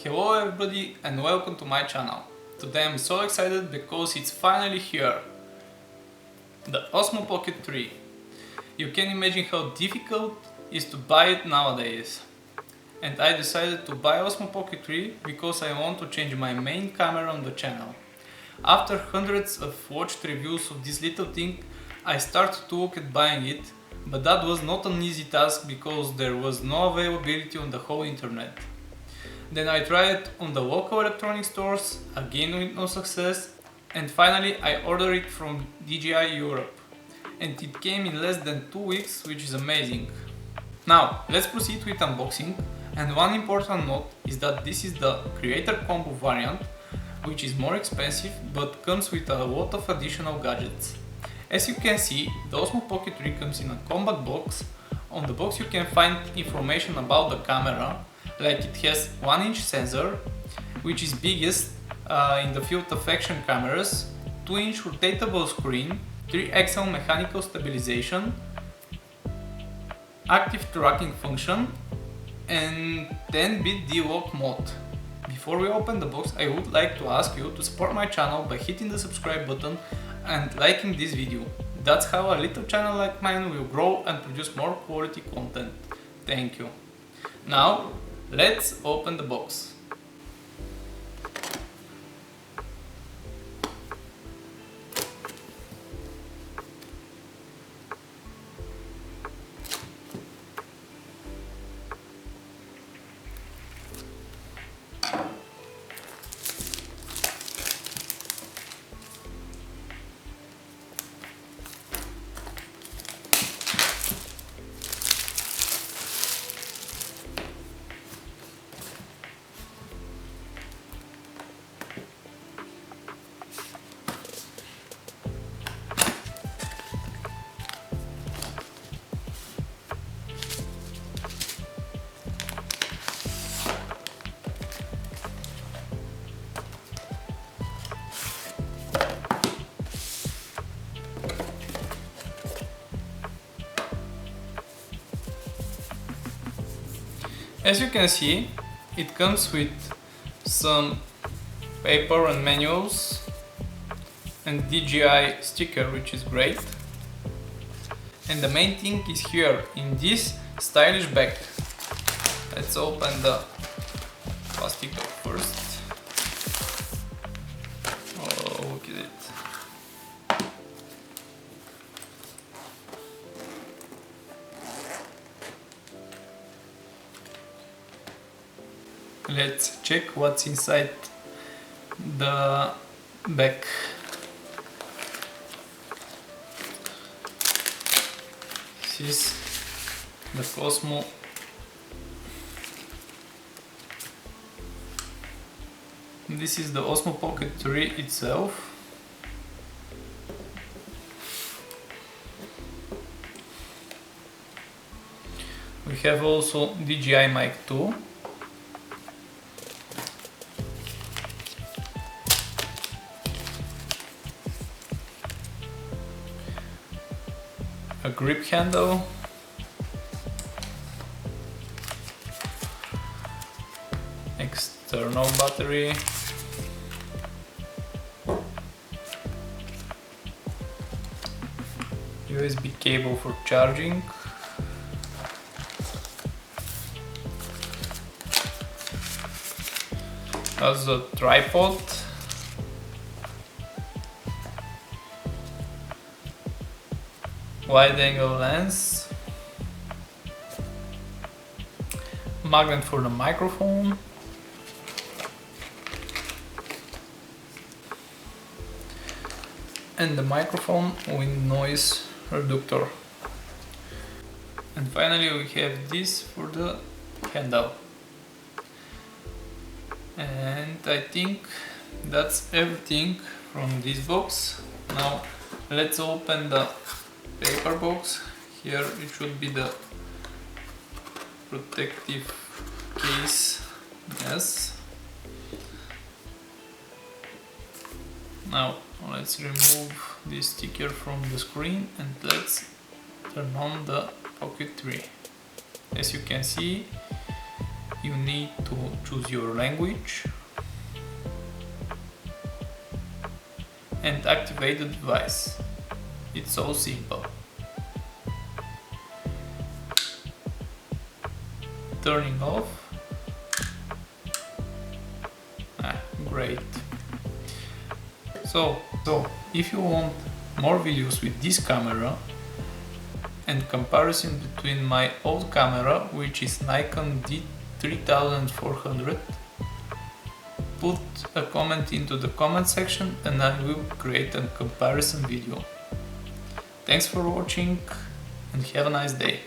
Hello everybody and welcome to my channel. Today I'm so excited because it's finally here. The Osmo Pocket 3. You can imagine how difficult it is to buy it nowadays. And I decided to buy Osmo Pocket 3 because I want to change my main camera on the channel. After hundreds of watched reviews of this little thing, I started to look at buying it, but that was not an easy task because there was no availability on the whole internet. Then I tried it on the local electronic stores, again with no success, and finally I ordered it from DJI Europe. And it came in less than 2 weeks, which is amazing. Now, let's proceed with unboxing, and one important note is that this is the Creator Combo variant, which is more expensive but comes with a lot of additional gadgets. As you can see, the Osmo Pocket 3 comes in a compact box. On the box you can find information about the camera, like it has 1-inch sensor, which is biggest in the field of action cameras, 2-inch rotatable screen, 3-axle mechanical stabilization, active tracking function, and 10-bit D-lock mode. Before we open the box, I would like to ask you to support my channel by hitting the subscribe button and liking this video. That's how a little channel like mine will grow and produce more quality content. Thank you. Now, let's open the box. As you can see, it comes with some paper and manuals and DJI sticker, which is great. And the main thing is here in this stylish bag. Let's open the plastic bag first. Oh, look at it. Let's check what's inside the bag. This is the Osmo. This is the Osmo Pocket 3 itself. We have also DJI Mic 2. A grip handle, external battery, USB cable for charging, as a tripod, wide angle lens, magnet for the microphone, and the microphone with noise reductor. And finally we have this for the handle. And I think that's everything from this box. Now let's open the paper box. Here it should be the protective case. Yes. Now let's remove this sticker from the screen and let's turn on the Pocket 3. As you can see, you need to choose your language and activate the device. It's so simple. Turning off. Great. So if you want more videos with this camera and comparison between my old camera, which is Nikon D3400, put a comment into the comment section and I will create a comparison video. Thanks for watching and have a nice day.